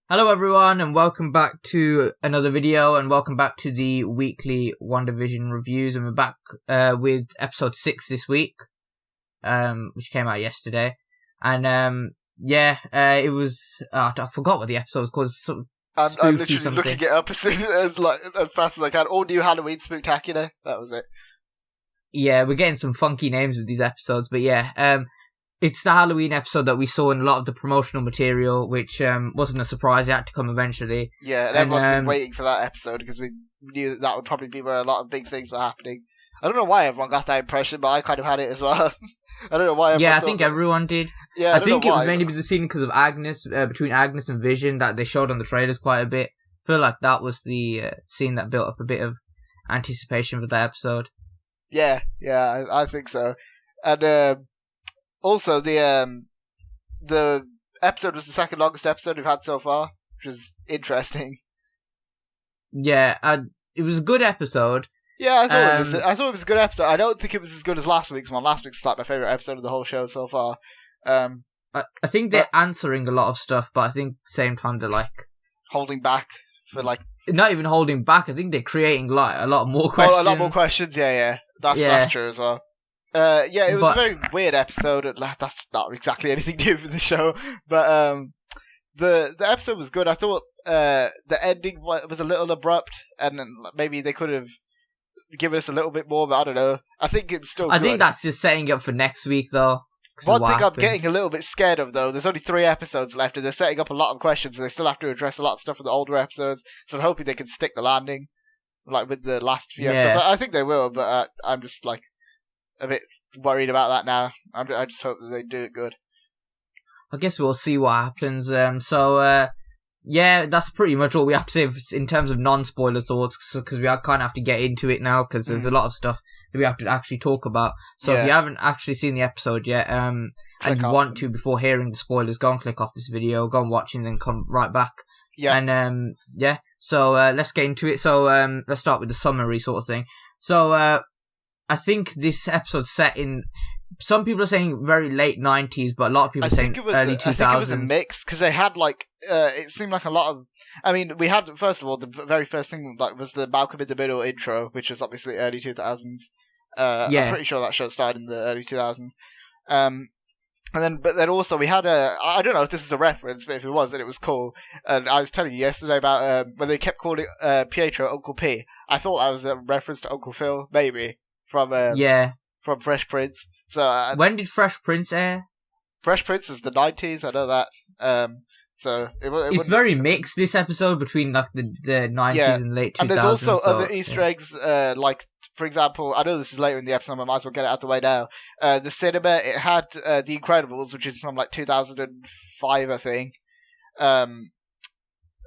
Hello everyone and welcome back to another video and welcome back to the weekly WandaVision reviews, and we're back with episode 6 this week, which came out yesterday. And it was I forgot what the episode was called. I'm literally looking it up as fast as I can. All new Halloween Spook-tacular. That was it. Yeah, we're getting some funky names with these episodes, but it's the Halloween episode that we saw in a lot of the promotional material, which wasn't a surprise. It had to come eventually. Yeah, and everyone's been waiting for that episode because we knew that would probably be where a lot of big things were happening. I don't know why everyone got that impression, but I kind of had it as well. I don't know why everyone Yeah, I think everyone did. Yeah, I think it was mainly the scene because of Agnes, between Agnes and Vision, that they showed on the trailers quite a bit. I feel like that was the scene that built up a bit of anticipation for that episode. Yeah, I think so. And also, the episode was the second longest episode we've had so far, which is interesting. Yeah, it was a good episode. Yeah, I thought it was a good episode. I don't think it was as good as last week's one. Last week's like my favourite episode of the whole show so far. I think they're answering a lot of stuff, but I think at the same time they're like holding back for like not even holding back. I think they're creating like a lot more questions. Oh, a lot more questions. Yeah. That's true as well. It was a very weird episode. That's not exactly anything new for the show, but the episode was good. I thought the ending was a little abrupt, and maybe they could have given us a little bit more, but I don't know. I think it's still good. I think that's just setting up for next week, though. One thing I'm getting a little bit scared of, though, there's only 3 episodes left, and they're setting up a lot of questions, and they still have to address a lot of stuff from the older episodes, so I'm hoping they can stick the landing, like with the last few episodes. I think they will, but I'm just, like, a bit worried about that now. I just hope that they do it good. I guess we'll see what happens. That's pretty much all we have to say in terms of non-spoiler thoughts, because we kind of have to get into it now, because there's a lot of stuff that we have to actually talk about. So if you haven't actually seen the episode yet, and you want to before hearing the spoilers, go and click off this video, go and watch it, and then come right back. Yeah. And so let's get into it. So let's start with the summary sort of thing. So I think this episode's set in, some people are saying very late 90s, but a lot of people are saying early 2000s. I think it was a mix, because they had, like, it seemed like a lot of... I mean, we had, first of all, the very first thing was the Malcolm in the Middle intro, which was obviously early 2000s. I'm pretty sure that show started in the early 2000s. But then also we had I don't know if this is a reference, but if it was, then it was cool. And I was telling you yesterday about when they kept calling Pietro Uncle P. I thought that was a reference to Uncle Phil, maybe. From Fresh Prince. So when did Fresh Prince air? Fresh Prince was the 90s. I know that. So it's very mixed, this episode, between like the 90s and late 2000s. And there's also other Easter eggs. Like, for example, I know this is later in the episode, I might as well get it out of the way now. The cinema, it had The Incredibles, which is from like 2005, I think.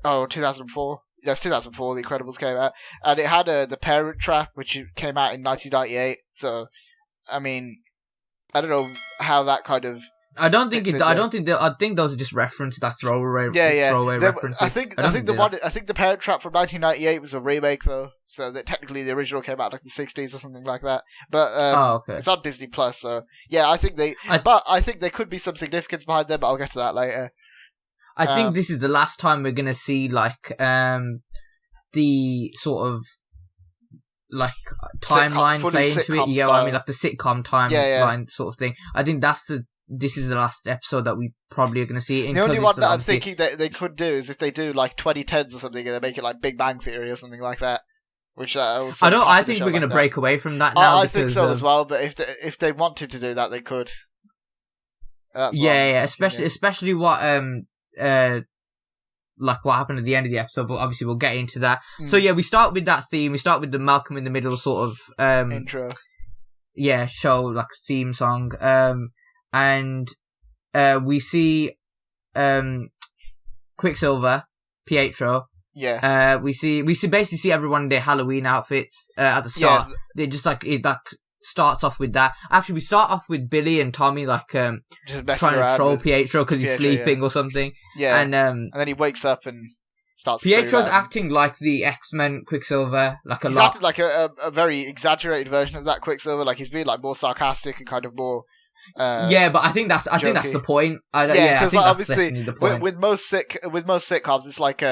2004. Yes, 2004, The Incredibles came out. And it had The Parent Trap, which came out in 1998. So, I mean, I don't know how that kind of... I think those are just references. That's throwaway. Throwaway references. I think The Parent Trap from 1998 was a remake, though. So that technically the original came out like the 60s or something like that. But it's on Disney Plus. So yeah, I think there could be some significance behind them. But I'll get to that later. I think this is the last time we're gonna see like the sort of like timeline play into it. You get what I mean? Like the sitcom timeline sort of thing. I think this is the last episode that we probably are going to see. The only one that I'm thinking that they could do is if they do like 2010s or something, and they make it like Big Bang Theory or something like that. Which I think we're going to break away from that now. I think so as well. But if they wanted to do that, they could. Especially what like what happened at the end of the episode. But obviously we'll get into that. So yeah, we start with that theme. We start with the Malcolm in the Middle sort of intro. Yeah, show like theme song. And we see Quicksilver, Pietro. Yeah. We basically see everyone in their Halloween outfits at the start. Yeah. They just like it starts off with that. Actually, we start off with Billy and Tommy like trying to troll Pietro because he's sleeping or something. Yeah. And then he wakes up and starts. Pietro's acting like the X-Men Quicksilver, like a lot. He's acted like a very exaggerated version of that Quicksilver. Like he's being like more sarcastic and kind of more. Yeah, but I think that's the point. Because obviously with most sitcoms, it's like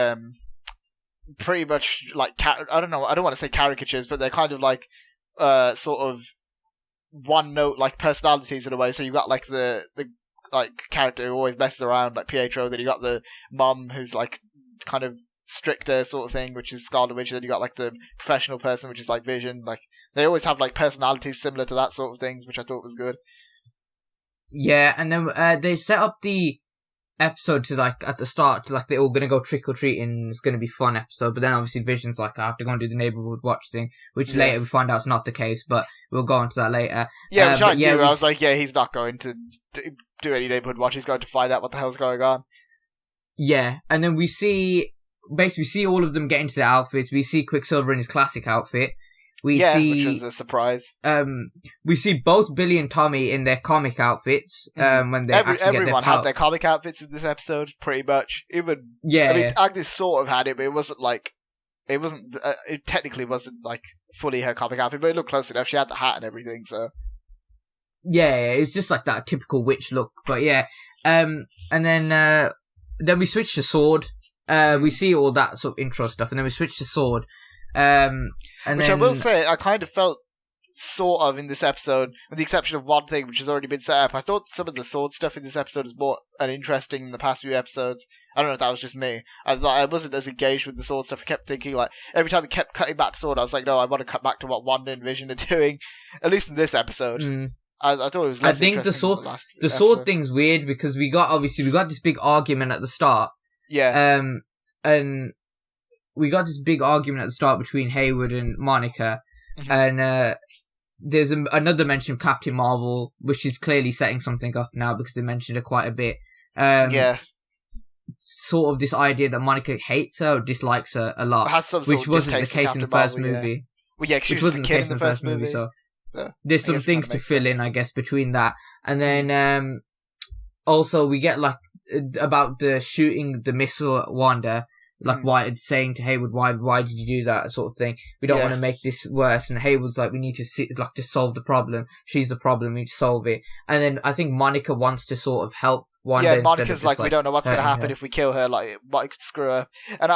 pretty much like I don't want to say caricatures, but they're kind of like sort of one note like personalities in a way. So you've got like the like character who always messes around, like Pietro. Then you got the mom who's like kind of stricter sort of thing, which is Scarlet Witch. Then you got like the professional person, which is like Vision. Like they always have like personalities similar to that sort of things, which I thought was good. Yeah, and then they set up the episode to like at the start, like they're all gonna go trick or treating. It's gonna be a fun episode, but then obviously Vision's like, I have to go and do the neighborhood watch thing, which later we find out is not the case, but we'll go into that later. Yeah, which I knew. I was like, he's not going to do any neighborhood watch. He's going to find out what the hell's going on. Yeah, and then we see all of them get into their outfits. We see Quicksilver in his classic outfit. Which was a surprise. We see both Billy and Tommy in their comic outfits. When they everyone had their comic outfits in this episode, pretty much. Agnes sort of had it, but it wasn't like it technically wasn't like fully her comic outfit, but it looked close enough. She had the hat and everything, so yeah, it's just like that typical witch look. But yeah, and then we switch to Sword. We see all that sort of intro stuff, and then we switch to Sword. Which I will say, I kind of felt sort of in this episode, with the exception of one thing which has already been set up. I thought some of the Sword stuff in this episode is more uninteresting than the past few episodes. I don't know if that was just me. I wasn't as engaged with the Sword stuff. I kept thinking, like, every time it kept cutting back to Sword, I was like, no, I want to cut back to what Wanda and Vision are doing, at least in this epised. I thought it was less interesting. I think the Sword thing's weird because we got this big argument at the start. Yeah. And we got this big argument at the start between Hayward and Monica, and there's another mention of Captain Marvel, which is clearly setting something up now because they mentioned it quite a bit. Sort of this idea that Monica hates her or dislikes her a lot, which wasn't the case in the first movie. Well, yeah, which wasn't the case in the first movie. So there's some things to fill in, I guess, between that. And then also we get like about the shooting the missile at Wanda. Like, why saying to Hayward, why did you do that sort of thing? We don't want to make this worse. And Hayward's like, we need to solve the problem. She's the problem. We need to solve it. And then I think Monica wants to sort of help Wanda. Yeah, Monica's like, we don't know what's going to happen if we kill her. Like, what could screw her? And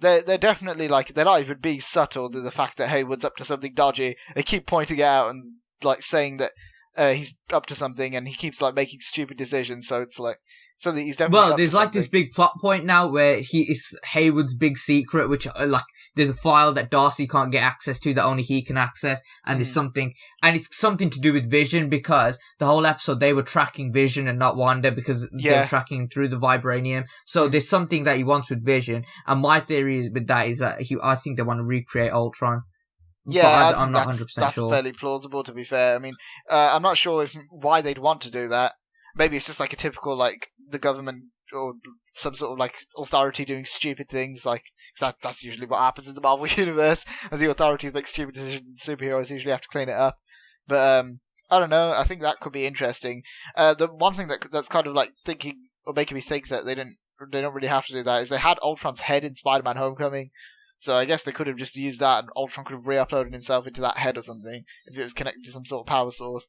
they're definitely like, they're not even being subtle to the fact that Hayward's up to something dodgy. They keep pointing it out and like saying that he's up to something, and he keeps like making stupid decisions. So it's like. He's there's like this big plot point now where it's Hayward's big secret, which like there's a file that Darcy can't get access to that only he can access, and there's something, and it's something to do with Vision because the whole episode they were tracking Vision and not Wanda because they're tracking through the vibranium. So there's something that he wants with Vision, and my theory with that is that I think they want to recreate Ultron. Yeah, I'm not 100% sure. That's fairly plausible, to be fair. I mean, I'm not sure why they'd want to do that. Maybe it's just like a typical, like, the government or some sort of, like, authority doing stupid things, like, cause that's usually what happens in the Marvel Universe, as the authorities make stupid decisions and superheroes usually have to clean it up. But, I don't know, I think that could be interesting. The one thing that's kind of, like, thinking, or making me think that they don't really have to do that, is they had Ultron's head in Spider-Man Homecoming, so I guess they could have just used that, and Ultron could have re-uploaded himself into that head or something, if it was connected to some sort of power source.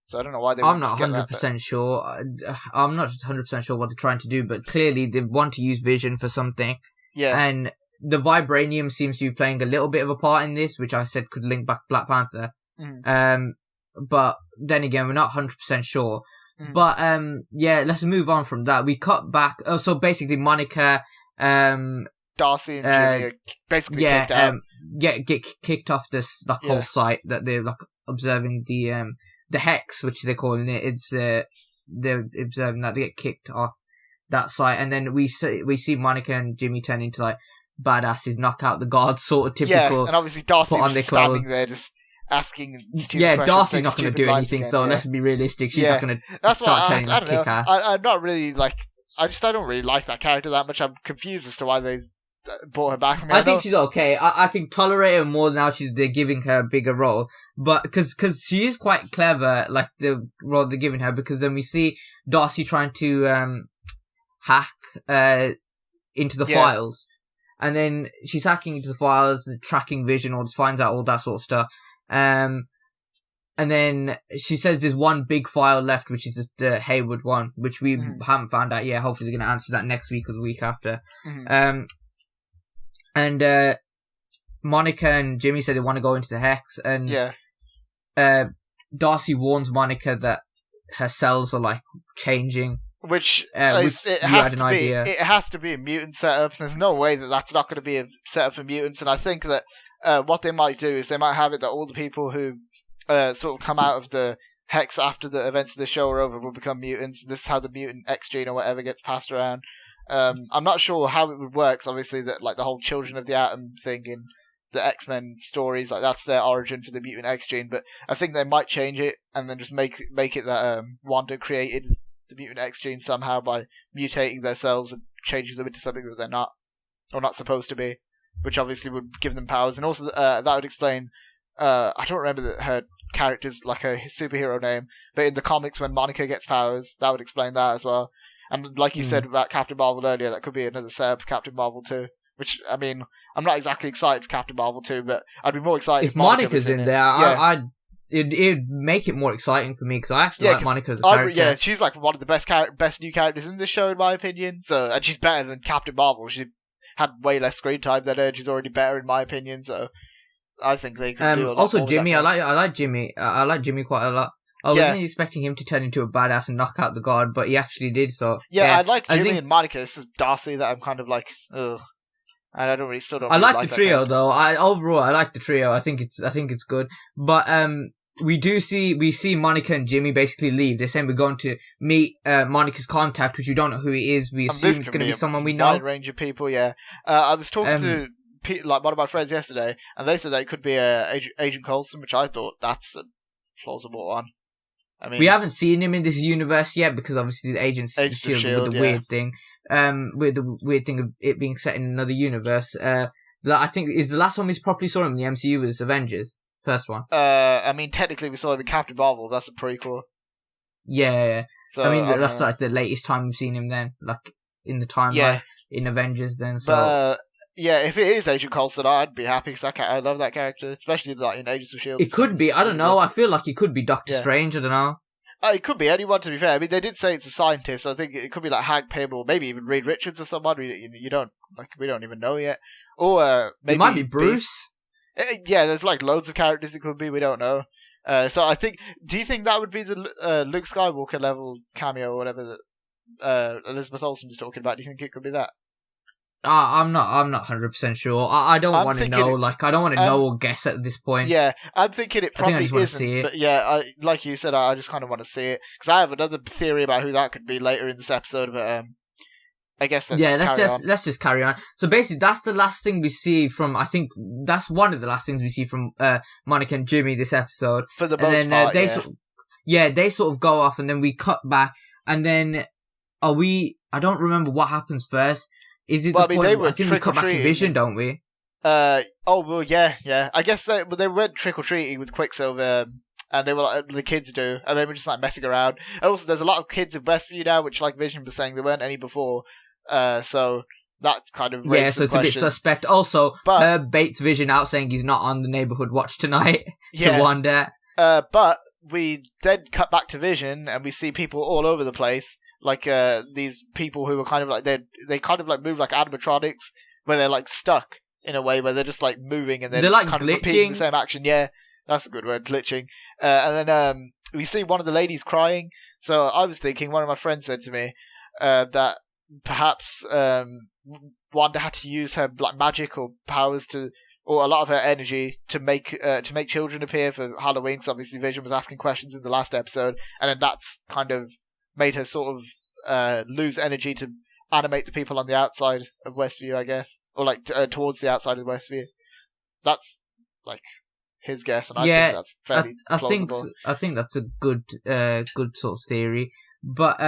So I don't know why they. I'm not 100% sure. I'm not 100% sure what they're trying to do, but clearly they want to use Vision for something. Yeah. And the vibranium seems to be playing a little bit of a part in this, which I said could link back to Black Panther. But then again, we're not 100% sure. But let's move on from that. We cut back. Oh, so basically, Monica, Darcy and Jimmy are basically kicked out. Get kicked off this whole site that they're like observing the hex, which they're calling it. It's they're observing that they get kicked off that site, and then we see Monica and Jimmy turn into like badasses, knock out the guards, sort of typical. Yeah, and obviously Darcy was just standing there just asking stupid questions. Darcy's not going to do anything though. Let's be realistic. She's not going to start turning like kick ass. I'm not really like. I don't really like that character that much. I'm confused as to why they brought her back. I think she's okay. I can tolerate her more now. They're giving her a bigger role, but because she is quite clever, like the role they're giving her. Because then we see Darcy trying to hack into the files, and then she's hacking into the files, tracking Vision, or finds out all that sort of stuff. And then she says there's one big file left, which is the Hayward one, which we haven't found out yet. Hopefully they're going to answer that next week or the week after. And Monica and Jimmy said they want to go into the Hex, and Darcy warns Monica that her cells are like changing. Which it has to be a mutant setup. There's no way that that's not going to be a setup for mutants. And I think that what they might do is they might have it that all the people who sort of come out of the Hex after the events of the show are over will become mutants. This is how the mutant X gene or whatever gets passed around. I'm not sure how it would work. Obviously, that like the whole Children of the Atom thing in the X-Men stories, like that's their origin for the mutant X gene. But I think they might change it and then just make it that Wanda created the mutant X gene somehow by mutating their cells and changing them into something that they're not or not supposed to be, which obviously would give them powers. And also that would explain. I don't remember that her character's like a superhero name, but in the comics when Monica gets powers, that would explain that as well. And like you said about Captain Marvel earlier, that could be another setup for Captain Marvel 2. Which, I mean, I'm not exactly excited for Captain Marvel 2, but I'd be more excited if Monica's in there. Yeah. It'd make it more exciting for me, because I actually like Monica as a character. Yeah, she's like one of the best new characters in the show, in my opinion. So, and she's better than Captain Marvel. She had way less screen time than her. She's already better, in my opinion, so I think they could do a lot also, more Jimmy, I like Jimmy. I like Jimmy quite a lot. I wasn't expecting him to turn into a badass and knock out the guard, but he actually did. So I like Jimmy and Monica. It's just Darcy that I'm kind of like, ugh. And I don't really I like the trio though. Overall I like the trio. I think it's good. But we see Monica and Jimmy basically leave. They're saying we're going to meet Monica's contact, which we don't know who he is. We assume it's going to be someone we know. Wide range of people. Yeah. I was talking to like one of my friends yesterday, and they said that it could be Agent Coulson, which I thought that's a plausible one. I mean, we haven't seen him in this universe yet because obviously the Agents of S.H.I.E.L.D. with the weird thing. With the weird thing of it being set in another universe. I think is the last one we properly saw him in the MCU was Avengers, first one. I mean, technically we saw him in Captain Marvel. That's a prequel. Yeah. So I mean, that's like the latest time we've seen him. Then, like in the timeline in Avengers. Then, so. But, if it is Agent Coulson, I'd be happy because I love that character, especially like in Agents of S.H.I.E.L.D. It could be. I don't know. I feel like it could be Doctor Strange. I don't know. It could be anyone, to be fair. I mean, they did say it's a scientist, so I think it could be like Hank Pym or maybe even Reed Richards or someone. We don't even know yet. Or maybe it might be Bruce. There's like loads of characters it could be. We don't know. So I think. Do you think that would be the Luke Skywalker level cameo or whatever that Elizabeth Olsen's talking about? Do you think it could be that? I'm not 100% sure. I don't want to know. I don't want to know or guess at this point. Yeah, I'm thinking it probably isn't. But yeah, like you said, I just kind of want to see it because I have another theory about who that could be later in this episode. But I guess let's just carry on. So basically, that's the last thing we see from. I think that's one of the last things we see from Monica and Jimmy this episode. For the most part, they sort of go off, and then we cut back, and then I don't remember what happens first. Is it the point? I think we cut back to Vision, don't we? Yeah. I guess they went trick or treating with Quicksilver, and they were like the kids do, and they were just like messing around. And also, there's a lot of kids in Westview now, which like Vision was saying there weren't any before. So that's kind of so it's a bit suspect. Also, Herb baits Vision out saying he's not on the neighborhood watch tonight to Wanda. But we then cut back to Vision, and we see people all over the place. Like these people who are kind of like they kind of like move like animatronics, where they're like stuck in a way where they're just like moving and they're like kind of repeating the same action. Yeah, that's a good word, glitching. And then we see one of the ladies crying. So I was thinking, one of my friends said to me that perhaps Wanda had to use her like magic or powers or a lot of her energy to make children appear for Halloween. So obviously Vision was asking questions in the last episode, and then that's kind of made her sort of lose energy to animate the people on the outside of Westview, I guess, or like towards the outside of Westview. That's like his guess, and I think that's fairly plausible. I think that's a good sort of theory. But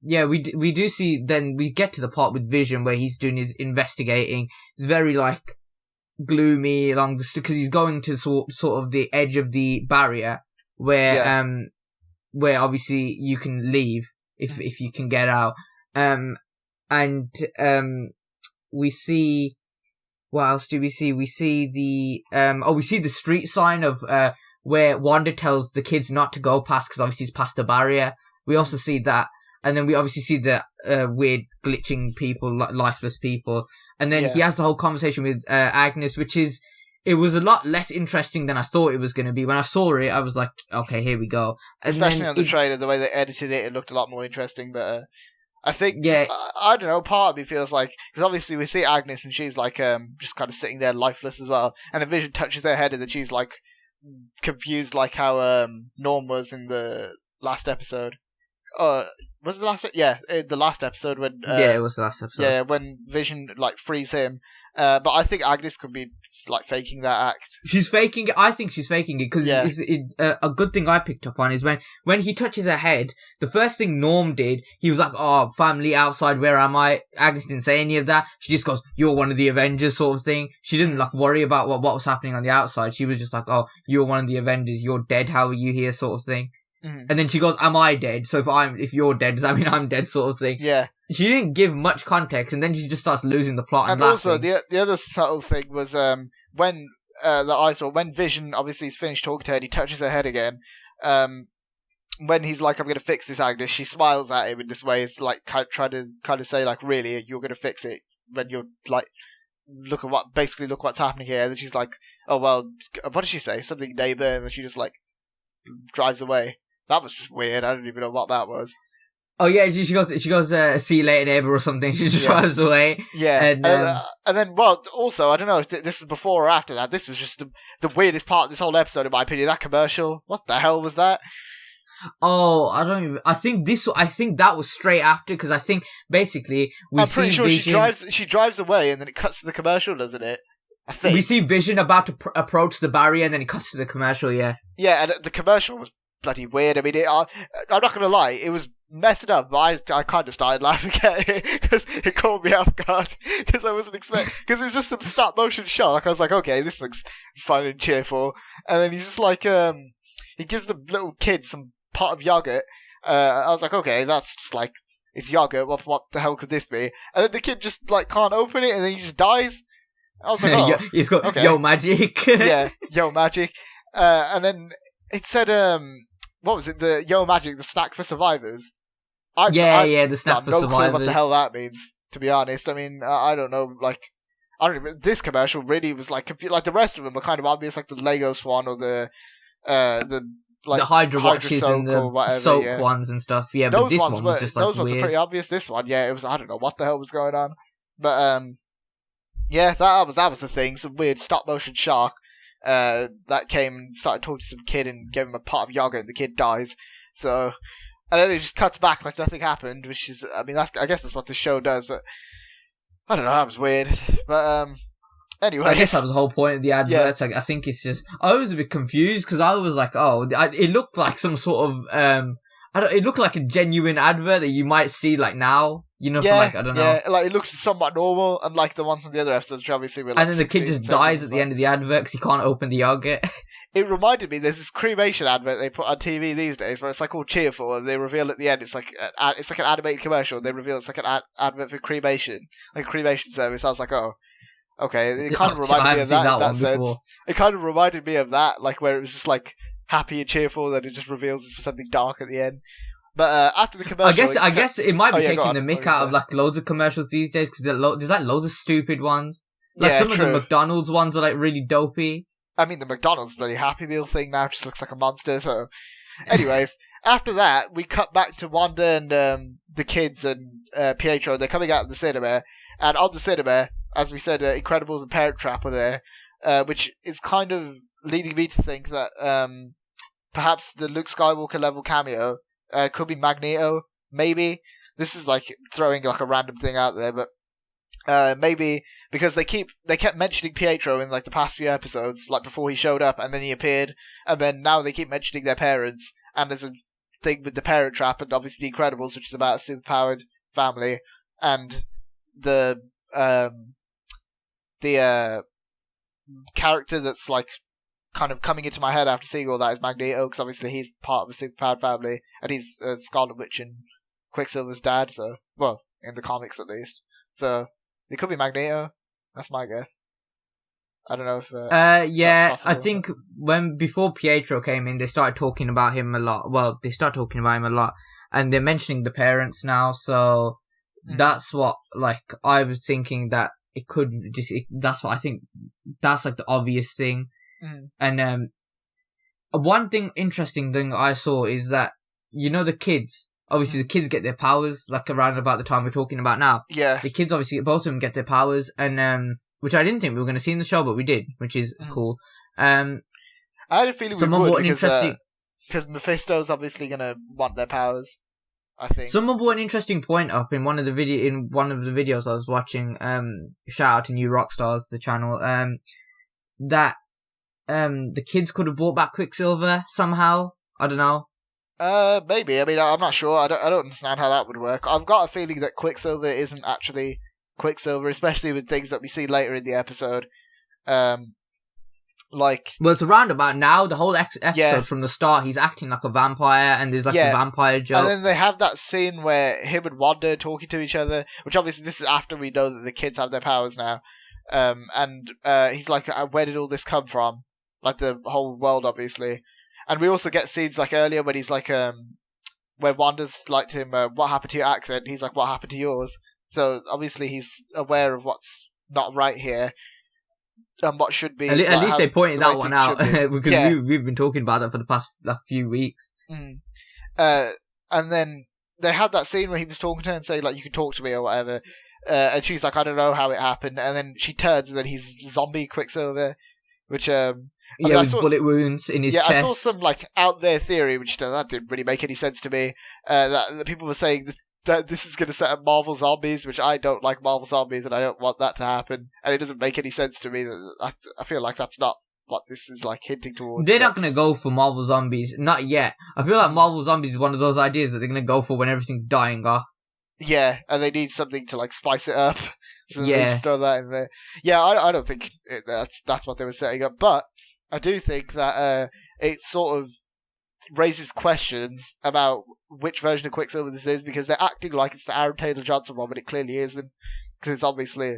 we do see. Then we get to the part with Vision where he's doing his investigating. It's very like gloomy along because he's going to sort of the edge of the barrier where obviously you can leave if you can get out. We see, what else do we see? We see the we see the street sign of where Wanda tells the kids not to go past because obviously it's past the barrier. We also see that. And then we obviously see the weird glitching people, lifeless people. And then he has the whole conversation with Agnes, it was a lot less interesting than I thought it was going to be. When I saw it, I was like, okay, here we go. And especially on the trailer, the way they edited it looked a lot more interesting. But I think, I don't know, part of me feels like, because obviously we see Agnes and she's like just kind of sitting there lifeless as well. And the Vision touches her head and then she's like confused, like how Norm was in the last episode. Was it the last? Yeah, the last episode when. It was the last episode. Yeah, when Vision like frees him. But I think Agnes could be like faking that act. She's faking it. I think she's faking it because a good thing I picked up on is when he touches her head, the first thing Norm did, he was like, "Oh, family outside, where am I?" Agnes didn't say any of that. She just goes, "You're one of the Avengers," sort of thing. She didn't like worry about what was happening on the outside. She was just like, "Oh, you're one of the Avengers. You're dead. How are you here?" sort of thing. Mm-hmm. And then she goes, "Am I dead? So if you're dead, does that mean I'm dead?" sort of thing. Yeah. She didn't give much context, and then she just starts losing the plot. And also, the other subtle thing was when when Vision obviously is finished talking to her, and he touches her head again. When he's like, "I'm going to fix this, Agnes," she smiles at him in this way. It's like trying to say, like, "Really, you're going to fix it?" When you're like, look what's happening here. And then she's like, "Oh well," what did she say? Something neighbor, and then she just like drives away. That was just weird. I don't even know what that was. Oh yeah, she goes, "See you later, neighbor," or something. She just drives away. Yeah, and then, well, also, I don't know if this was before or after that. This was just the weirdest part of this whole episode, in my opinion. That commercial. What the hell was that? Oh, I think that was straight after, because I think basically I'm pretty sure Vision, she drives away, and then it cuts to the commercial, doesn't it? I think we see Vision about to approach the barrier, and then it cuts to the commercial. Yeah. Yeah, and the commercial was bloody weird. I mean, I'm not gonna lie, it was messed up, but I kind of started laughing at it because it caught me off guard because I wasn't expecting, because it was just some stop motion shot. Like, I was like, okay, this looks fun and cheerful, and then he's just like, he gives the little kid some pot of yogurt. I was like, okay, that's just like, it's yogurt. What the hell could this be? And then the kid just like can't open it, and then he just dies. I was like, oh, he's got yo magic. Yeah, yo magic. And then it said, what was it? The yo magic, the snack for survivors. The snack for survivors. No clue what the hell that means, to be honest. I mean, I don't know. Like, I don't even. This commercial really was like the rest of them were kind of obvious, like the Lego Swan or the Hydra watches soak and the whatever, soak ones and stuff. Yeah, those but this ones one was just like those weird. Ones are pretty obvious. This one, yeah, it was. I don't know what the hell was going on, but yeah, that was the thing. Some weird stop motion shark that came and started talking to some kid and gave him a pot of yogurt, and the kid dies. So, and then it just cuts back like nothing happened, which is, I mean, I guess that's what the show does. But I don't know, that was weird. But anyway, I guess that was the whole point of the advert. Yeah. I think it's just, I was a bit confused because I was like, it looked like some sort of it looked like a genuine advert that you might see like now. You know, yeah, from like, I don't know. Yeah, like it looks somewhat normal, unlike the ones from the other episodes, which obviously were like. And then the kid just dies at the end of the advert because he can't open the yogurt. It reminded me, there's this cremation advert they put on TV these days where it's like all cheerful, and they reveal at the end it's like an animated commercial. They reveal it's like an advert for cremation, like a cremation service. I was like, oh, okay. It kind of reminded me of that in that sense. It kind of reminded me of that, like where it was just like happy and cheerful, then it just reveals it's for something dark at the end. But after the commercial, I guess it might be taking the mick out of like loads of commercials these days because there's like loads of stupid ones. Like some of the McDonald's ones are like really dopey. I mean, the McDonald's bloody Happy Meal thing now just looks like a monster. So, anyways, after that we cut back to Wanda and the kids and Pietro. They're coming out of the cinema, and on the cinema, as we said, Incredibles and Parent Trap are there, which is kind of leading me to think that perhaps the Luke Skywalker level cameo could be Magneto. Maybe this is like throwing like a random thing out there, but maybe because they kept mentioning Pietro in like the past few episodes, like before he showed up and then he appeared, and then now they keep mentioning their parents, and there's a thing with the Parent Trap and obviously the Incredibles, which is about a superpowered family, and the character that's like kind of coming into my head after seeing all that is Magneto, because obviously he's part of a superpowered family, and he's Scarlet Witch and Quicksilver's dad, so, well, in the comics at least. So, it could be Magneto. That's my guess. I don't know if. Yeah, I think before Pietro came in, they started talking about him a lot. Well, they started talking about him a lot, and they're mentioning the parents now. So that's what, like, I was thinking that it could just. That's what I think. That's like the obvious thing. And one interesting thing I saw is that, you know, the kids. Obviously, the kids get their powers like around about the time we're talking about now. Yeah. The kids, obviously, both of them get their powers, and which I didn't think we were going to see in the show, but we did, which is cool. I had a feeling we would because Mephisto's obviously going to want their powers. I think someone brought an interesting point up in one of the videos I was watching. Shout out to New Rockstars, the channel. That the kids could have brought back Quicksilver somehow. I don't know. Maybe. I mean, I'm not sure. I don't understand how that would work. I've got a feeling that Quicksilver isn't actually Quicksilver, especially with things that we see later in the episode. Like, well, it's around about now. The whole episode from the start, he's acting like a vampire, and there's like a vampire joke. And then they have that scene where him and Wanda are talking to each other, which obviously this is after we know that the kids have their powers now. And he's like, "Where did all this come from?" Like the whole world, obviously. And we also get scenes like earlier when he's like, where Wanda's like to him, "What happened to your accent?" He's like, "What happened to yours?" So obviously he's aware of what's not right here. And what should be... At least they pointed that one out, because we've been talking about that for the past few weeks. And then they had that scene where he was talking to her and saying, like, "You can talk to me," or whatever. And she's like, "I don't know how it happened." And then she turns and then he's zombie Quicksilver, which... with bullet wounds in his chest. I saw some like out there theory, which that didn't really make any sense to me. That people were saying that this is going to set up Marvel Zombies, which I don't like Marvel Zombies, and I don't want that to happen. And it doesn't make any sense to me. I feel like that's not what this is like hinting towards. They're not going to go for Marvel Zombies, not yet. I feel like Marvel Zombies is one of those ideas that they're going to go for when everything's dying off. Yeah, and they need something to like spice it up. So they just throw that in there. Yeah, I don't think that's what they were setting up, but I do think that it sort of raises questions about which version of Quicksilver this is, because they're acting like it's the Aaron Taylor-Johnson one, but it clearly isn't, because it's obviously...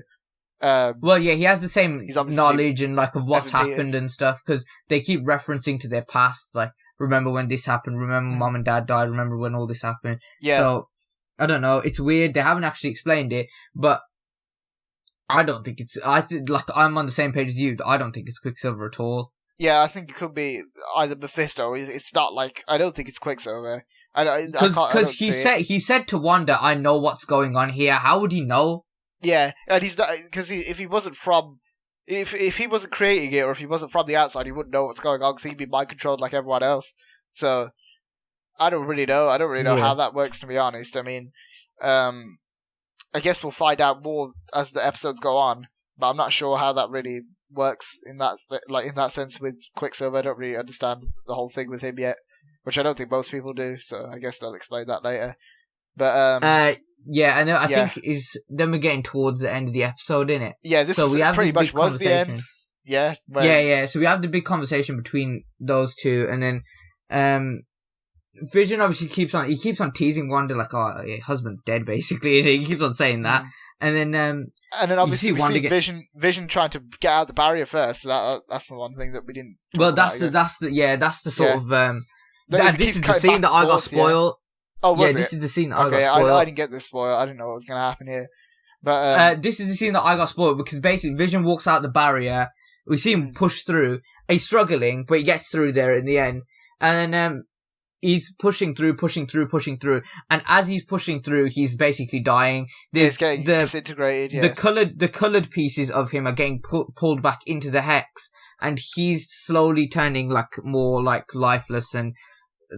well, yeah, he has the same knowledge and like of what's happened and stuff, because they keep referencing to their past, like, remember when this happened, remember Mom and Dad died, remember when all this happened. Yeah. So, I don't know, it's weird, they haven't actually explained it, but I don't think it's... I'm on the same page as you, I don't think it's Quicksilver at all. Yeah, I think it could be either Mephisto. It's not like... I don't think it's Quicksilver. Because he said to Wanda, "I know what's going on here." How would he know? Yeah, and he's not... Because if he wasn't from... If he wasn't creating it, or if he wasn't from the outside, he wouldn't know what's going on, because he'd be mind-controlled like everyone else. So, I don't really know. I don't really know how that works, to be honest. I mean, I guess we'll find out more as the episodes go on, but I'm not sure how that really works in that sense with Quicksilver. I don't really understand the whole thing with him yet, which I don't think most people do, so I guess they'll explain that later. But yeah, I know. I think then we're getting towards the end of the episode, innit? Yeah, we have pretty much was the end. Yeah, yeah. So we have the big conversation between those two, and then Vision obviously keeps on teasing Wanda like, "Oh, your husband's dead," basically, and he keeps on saying that. And then obviously we see Vision trying to get out the barrier first. So that's the one thing that we didn't. That's the sort of this is the scene that I got spoiled. Oh, was it? This is the scene that I got spoiled. I didn't get this spoiled. I didn't know what was going to happen here. But this is the scene that I got spoiled, because basically Vision walks out the barrier. We see him push through. He's struggling, but he gets through there in the end. And then he's pushing through, and as he's pushing through, he's basically dying. He's getting disintegrated. Yeah. The colored pieces of him are getting pulled back into the hex, and he's slowly turning like more like lifeless and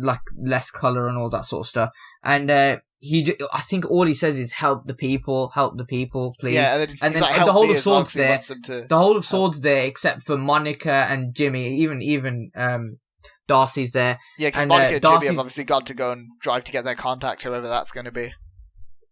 like less color and all that sort of stuff. And I think all he says is "Help the people, please." Yeah, and then like, the whole of Swords there, the whole of Swords there, except for Monica and Jimmy, even Darcy's there. Yeah, because Monica and Jimmy have obviously got to go and drive to get their contact, whoever that's going to be.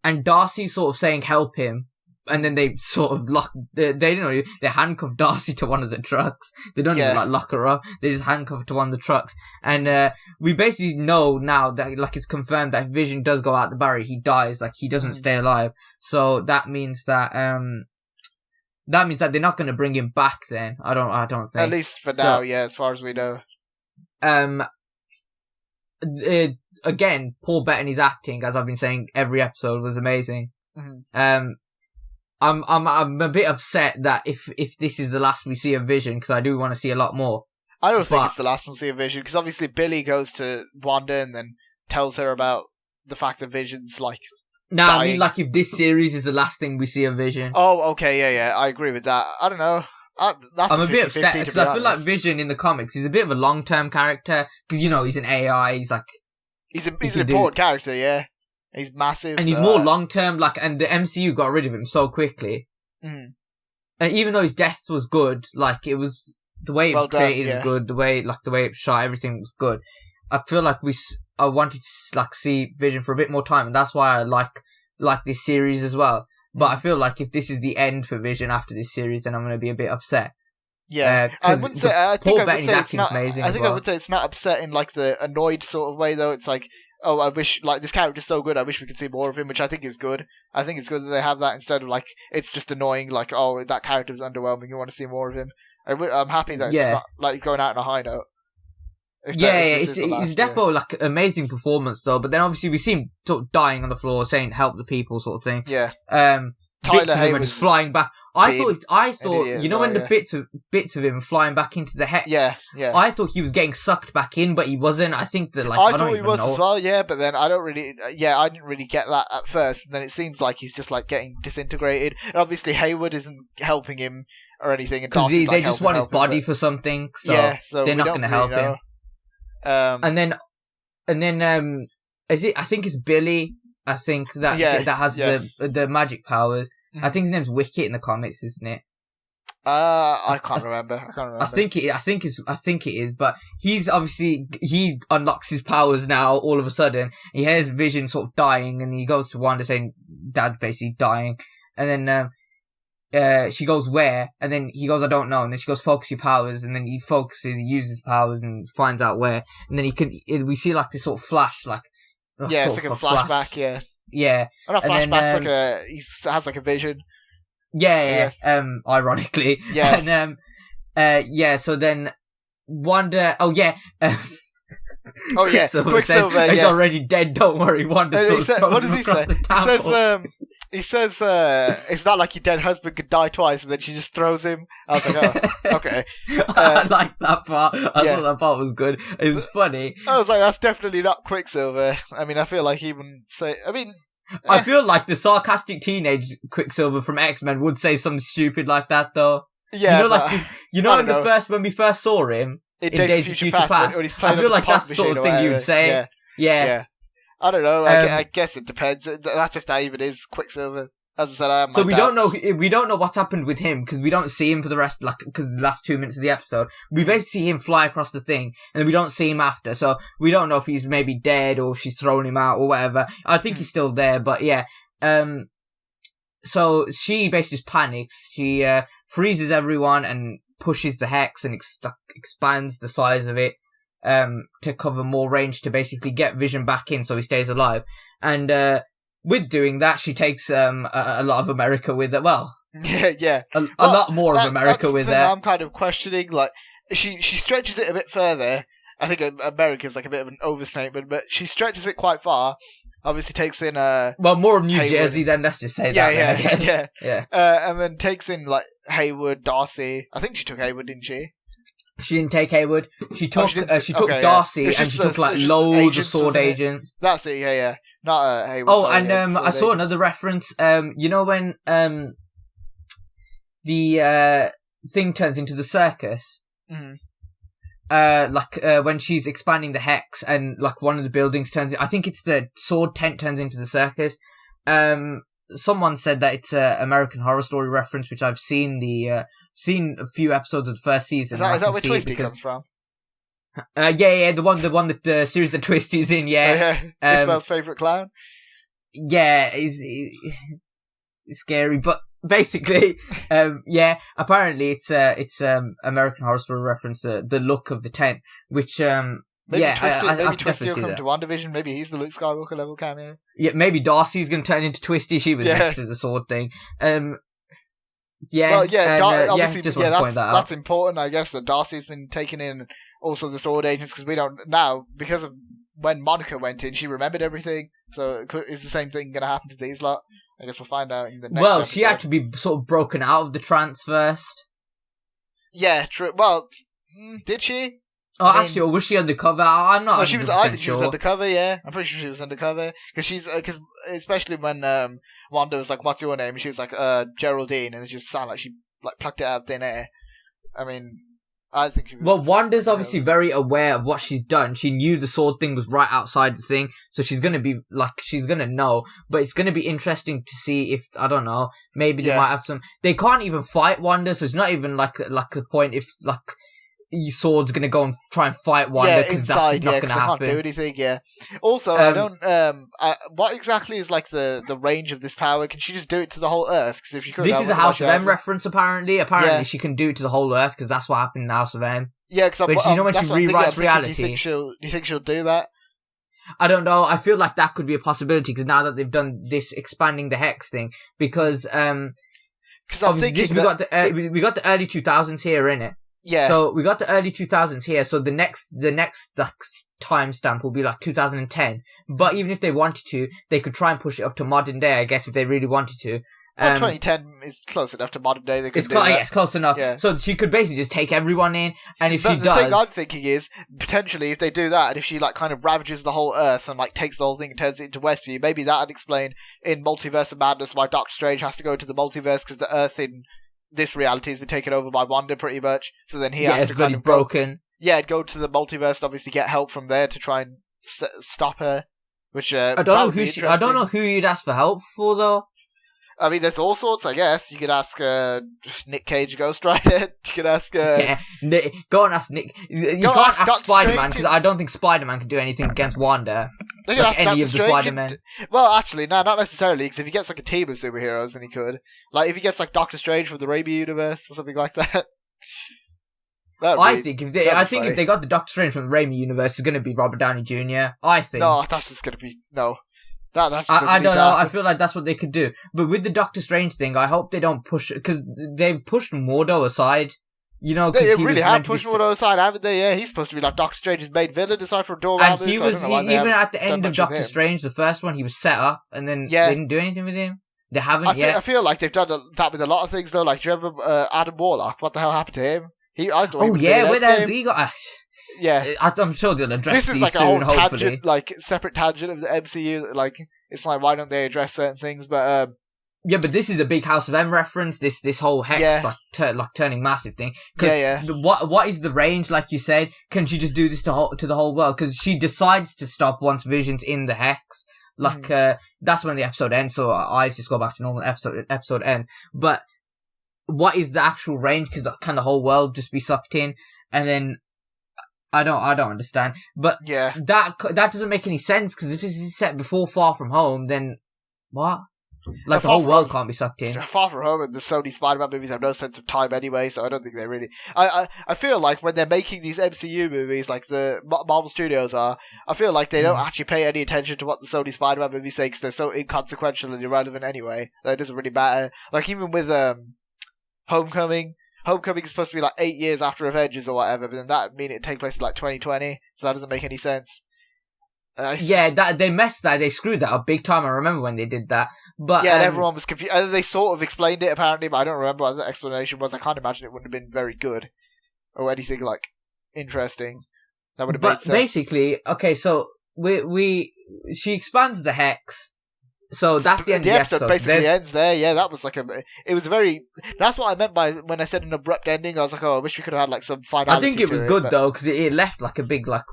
And Darcy's sort of saying "help him," and then they sort of they handcuff Darcy to one of the trucks. They don't even like lock her up. They just handcuff her to one of the trucks. And we basically know now that like it's confirmed that if Vision does go out the barrier, he dies. Like he doesn't stay alive. So that means that that means that they're not going to bring him back. Then I don't think. At least for now, yeah. As far as we know. Again, Paul Bettany's acting, as I've been saying, every episode was amazing. Mm-hmm. I'm a bit upset that if this is the last we see of Vision, because I do want to see a lot more. I don't think it's the last we'll see of Vision, because obviously Billy goes to Wanda and then tells her about the fact that Vision's like. No, dying. I mean, like, if this series is the last thing we see of Vision. Oh, okay, yeah, I agree with that. I don't know. I'm a bit upset because I feel like Vision in the comics is a bit of a long-term character, because he's an AI. He's like he's an important character, yeah. He's massive, and he's more long-term. Like, and the MCU got rid of him so quickly. Mm. And even though his death was good, like it was the way it was created was good. The way it was shot, everything was good. I feel like I wanted to like see Vision for a bit more time, and that's why I like this series as well. But I feel like if this is the end for Vision after this series, then I'm going to be a bit upset. Yeah, I wouldn't say. I think I would say it's not. Amazing I think I would say it's not upset in like the annoyed sort of way, though. It's like, oh, I wish like this character's so good. I wish we could see more of him, which I think is good. I think it's good that they have that instead of like it's just annoying. Like, oh, that character's underwhelming. You want to see more of him. I'm happy that it's not like he's going out on a high note. It's definitely like an amazing performance though. But then obviously we see him sort of dying on the floor, saying "help the people" sort of thing. Yeah. Tyler Hayward just flying back. I thought when the bits of him flying back into the hex. Yeah. I thought he was getting sucked back in, but he wasn't. I think that I thought he was as well. Yeah, but then I didn't really get that at first. And then it seems like he's just like getting disintegrated. And obviously Hayward isn't helping him or anything. Because they just want his body for something, so they're not going to help him. And then is it? I think it's Billy. I think that has the magic powers. Mm-hmm. I think his name's Wicket in the comics, isn't it? I can't remember. I think it is. But he's obviously he unlocks his powers now. All of a sudden, he hears Vision sort of dying, and he goes to Wanda saying, "Dad's basically dying." And then she goes, "Where?" And then he goes, "I don't know." And then she goes, "Focus your powers." And then he focuses, he uses his powers, and finds out where. And then we see like this sort of flash, like. Yeah, it's like a flashback, yeah. Yeah. Or not flashback, he has like a vision. Yeah. Ironically. Yeah. And, so then Wanda, Quicksilver, he's already dead, don't worry, Wanda. What does he say? He says, it's not like your dead husband could die twice, and then she just throws him. I was like, oh, okay. I like that part. I thought that part was good. It was funny. I was like, that's definitely not Quicksilver. I mean, I feel like he wouldn't say... I feel like the sarcastic teenage Quicksilver from X-Men would say something stupid like that, though. Yeah, when we first saw him in Days of Future Past, when I feel like that's the sort of thing you would say. Yeah. I don't know. I guess it depends. That's if that even is Quicksilver. As I said, I have my doubts. We don't know what's happened with him because we don't see him for the rest, because the last 2 minutes of the episode, we basically see him fly across the thing, and we don't see him after. So we don't know if he's maybe dead or she's thrown him out or whatever. I think he's still there, but yeah. So she basically just panics. She freezes everyone and pushes the hex and expands the size of it to cover more range to basically get Vision back in so he stays alive. And with doing that, she takes a lot of America with her. Well, yeah. A lot more of America with her. I'm kind of questioning, like, she stretches it a bit further. I think America's like a bit of an overstatement, but she stretches it quite far. Obviously takes in more of New Jersey then, let's just say that. Yeah. And then takes in like Hayward, Darcy. I think she took Hayward, didn't she? She didn't take Hayward. She took Darcy, and she took like loads of sword agents. That's it. Yeah. Not Hayward. Oh, and I saw another reference. You know when the thing turns into the circus. Mm-hmm. When she's expanding the hex, and like one of the buildings turns. I think it's the sword tent turns into the circus. Someone said that it's an American Horror Story reference, which I've seen seen a few episodes of the first season. Is that where Twisty comes from? Yeah, the one that the series that Twisty's in, yeah. Ismail's favourite clown. Yeah, he's scary, but basically, apparently it's American Horror Story reference, the look of the tent, which Maybe Twisty will come to WandaVision. Maybe he's the Luke Skywalker level cameo. Yeah, maybe Darcy's going to turn into Twisty. She was next to the sword thing. Yeah. Well, yeah, obviously, just that's important. I guess that Darcy's been taken in, also the sword agents, because we don't now, because of when Monica went in, she remembered everything. So is the same thing going to happen to these lot? I guess we'll find out in the next episode. She had to be sort of broken out of the trance first. Yeah, true. Well, did she? Actually, or was she undercover? I'm not. No, she was. I think she was undercover. Yeah, I'm pretty sure she was undercover because especially when Wanda was like, "What's your name?" She was like, "Geraldine," and it just sounded like she like plucked it out of thin air. I mean, I think she was. Well, Wanda's obviously very aware of what she's done. She knew the sword thing was right outside the thing, so she's gonna be like, she's gonna know. But it's gonna be interesting to see if, I don't know, maybe they might have some. They can't even fight Wanda, so it's not even like a point if like. Sword's gonna go and try and fight Wanda because that's just not gonna happen. Can't do anything. Yeah. Also, I don't. What exactly is like the range of this power? Can she just do it to the whole Earth? Because if she could, this is a House of M reference. Apparently, she can do it to the whole Earth because that's what happened in House of M. Yeah, because when she rewrites reality, do you think she'll do that? I don't know. I feel like that could be a possibility because now that they've done this expanding the Hex thing, because obviously we got the early 2000s here, innit? Yeah. So we got the early 2000s here. So the next like, timestamp will be like 2010. But even if they wanted to, they could try and push it up to modern day. I guess if they really wanted to. Well, 2010 is close enough to modern day. They could do that. Yeah, it's close enough. Yeah. So she could basically just take everyone in, and if she does, the thing I'm thinking is potentially if they do that, and if she like kind of ravages the whole Earth and like takes the whole thing and turns it into Westview, maybe that would explain in Multiverse of Madness why Doctor Strange has to go to the multiverse because the Earth in this reality has been taken over by Wanda pretty much, so then he has to kind of broken. Go to the multiverse and obviously get help from there to try and stop her. Which I don't know who you'd ask for help for though. I mean, there's all sorts. I guess you could ask Nick Cage, Ghost Rider. You could ask. Go and ask Nick. You can't ask Spider-Man because I don't think Spider-Man can do anything against Wanda. They could ask any of the Spider-Men. Well, actually, no, not necessarily. Because if he gets like a team of superheroes, then he could. Like if he gets like Doctor Strange from the Raimi universe or something like that. I think if they got the Doctor Strange from the Raimi universe, it's going to be Robert Downey Jr. I think. No, that's just going to be no. I don't know. I feel like that's what they could do. But with the Doctor Strange thing, I hope they don't push it because they've pushed Mordo aside. You know, they really have pushed Mordo aside, haven't they? Yeah, he's supposed to be like Doctor Strange's main villain aside from Dormammu. And even at the end of Doctor Strange, the first one, he was set up, and then they didn't do anything with him. They haven't yet. I feel like they've done that with a lot of things though. Like, do you remember Adam Warlock? What the hell happened to him? Where the hell he got? Yeah, I'm sure they'll address this these is like soon, a whole hopefully. Tangent, like separate tangent of the MCU. Like it's like why don't they address certain things? But yeah, but this is a big House of M reference. This whole Hex like turning massive thing. What is the range? Like you said, can she just do this to the whole world? Because she decides to stop once Vision's in the Hex. Like that's when the episode ends. So our eyes just go back to normal episode end. But what is the actual range? Because can the whole world just be sucked in? And then I don't understand. But that doesn't make any sense because if it's set before Far From Home, then what? Like the whole world can't be sucked in. Far From Home and the Sony Spider-Man movies have no sense of time anyway, so I don't think they really. I feel like when they're making these MCU movies, like the Marvel Studios are, I feel like they don't actually pay any attention to what the Sony Spider-Man movies say because they're so inconsequential and irrelevant anyway that it doesn't really matter. Like even with Homecoming is supposed to be like 8 years after Avengers or whatever, but then that would mean it'd take place in like 2020, so that doesn't make any sense. They messed that. They screwed that up big time. I remember when they did that. But and everyone was confused. They sort of explained it apparently, but I don't remember what the explanation was. I can't imagine it wouldn't have been very good or anything like interesting. That would have made sense. But basically, okay, so she expands the Hex. So that's the end of the episode. Basically ends there. Yeah, that was like it was very. That's what I meant by when I said an abrupt ending. I was like, oh, I wish we could have had like some finality. I think it was good though because it left like a big like.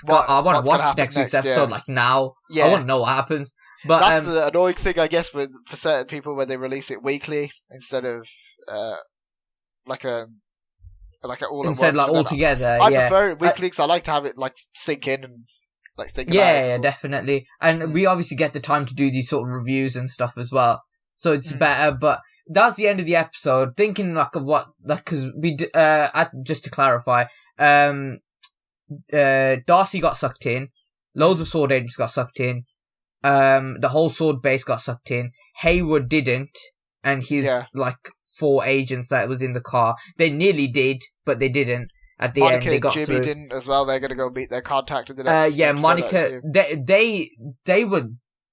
I want to watch next week's episode like now. Yeah. I want to know what happens. But that's the annoying thing, I guess, for certain people when they release it weekly instead of like a all instead at once. Like all together. I prefer it weekly because I like to have it like sink in and like think about it. Yeah, definitely. And we obviously get the time to do these sort of reviews and stuff as well, so it's better. But that's the end of the episode. Thinking like of what like because we just to clarify, Darcy got sucked in, loads of sword agents got sucked in. The whole sword base got sucked in. Hayward didn't, and he's like 4 agents that was in the car. They nearly did, but they didn't. At the Monica end, they got and Jimmy through. didn't as well. They're going to go meet their contact in the next episode, Monica, they were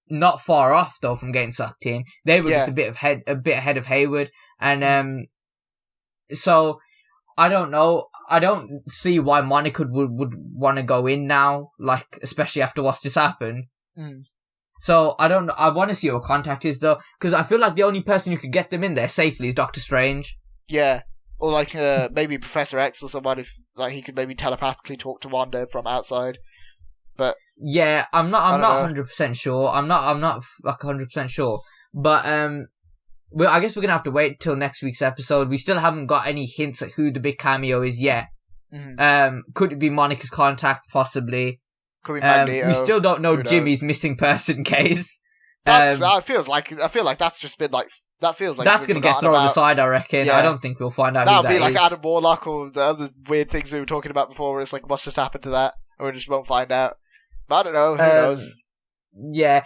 not far off though from getting sucked in. They were just a bit ahead of Hayward, and so I don't know. I don't see why Monica would want to go in now, like especially after what's just happened. So I don't know. I want to see what contact is though, because I feel like the only person who could get them in there safely is Doctor Strange. Yeah. Or like maybe Professor X or someone, if like he could maybe telepathically talk to Wanda from outside. But yeah, I'm not 100% sure. I'm not like 100% sure. But I guess we're gonna have to wait till next week's episode. We still haven't got any hints at who the big cameo is yet. Could it be Monica's contact? Possibly. Could be Magneto. We still don't know Jimmy's missing person case. I feel like that's just been like. That feels like that's going to get thrown aside, I reckon. Yeah. I don't think we'll find out. That'll be like Adam Warlock or the other weird things we were talking about before, where it's like, what's just happened to that? And we just won't find out. But I don't know. Who knows? Yeah.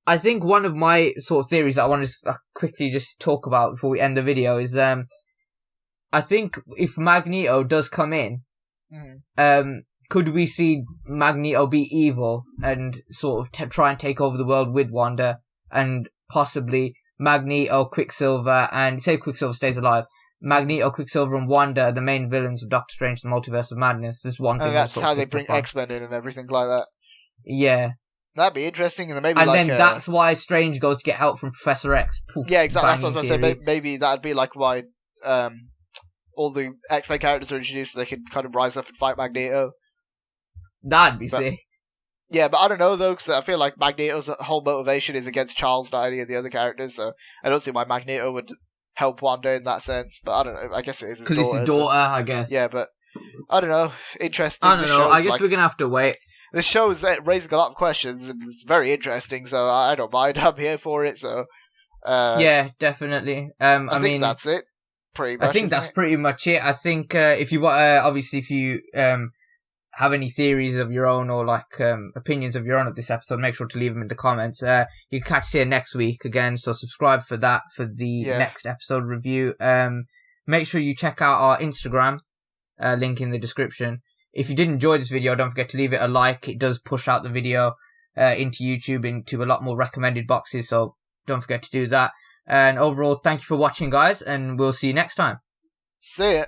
I think one of my sort of theories that I want to quickly just talk about before we end the video is, I think if Magneto does come in, could we see Magneto be evil and sort of try and take over the world with Wanda, and possibly Magneto, Quicksilver, and say Quicksilver stays alive, Magneto, Quicksilver, and Wanda are the main villains of Doctor Strange and the Multiverse of Madness. This is one thing. And that's how they bring X-Men in and everything like that. Yeah. That'd be interesting, and then maybe then that's why Strange goes to get help from Professor X. Poof, yeah, exactly. That's what I was going to say. Maybe that'd be like why all the X-Men characters are introduced, so they could kind of rise up and fight Magneto. That'd be sick. Yeah, but I don't know, though, because I feel like Magneto's whole motivation is against Charles, not any of the other characters, so I don't see why Magneto would help Wanda in that sense, but I don't know, I guess it is his daughter. Because it's his daughter, I guess. Yeah, but I don't know, interesting. I don't know, I guess we're going to have to wait. This show is raising a lot of questions, and it's very interesting, so I don't mind, I'm here for it, so... yeah, definitely. I think that's it, pretty much. I think that's pretty much it. I think if you obviously if you have any theories of your own or like opinions of your own of this episode, make sure to leave them in the comments. You can catch us here next week again, so subscribe for that for the next episode review. Make sure you check out our Instagram, link in the description. If you did enjoy this video, don't forget to leave it a like. It does push out the video into YouTube, into a lot more recommended boxes, so don't forget to do that. And overall, thank you for watching, guys, and we'll see you next time. See ya.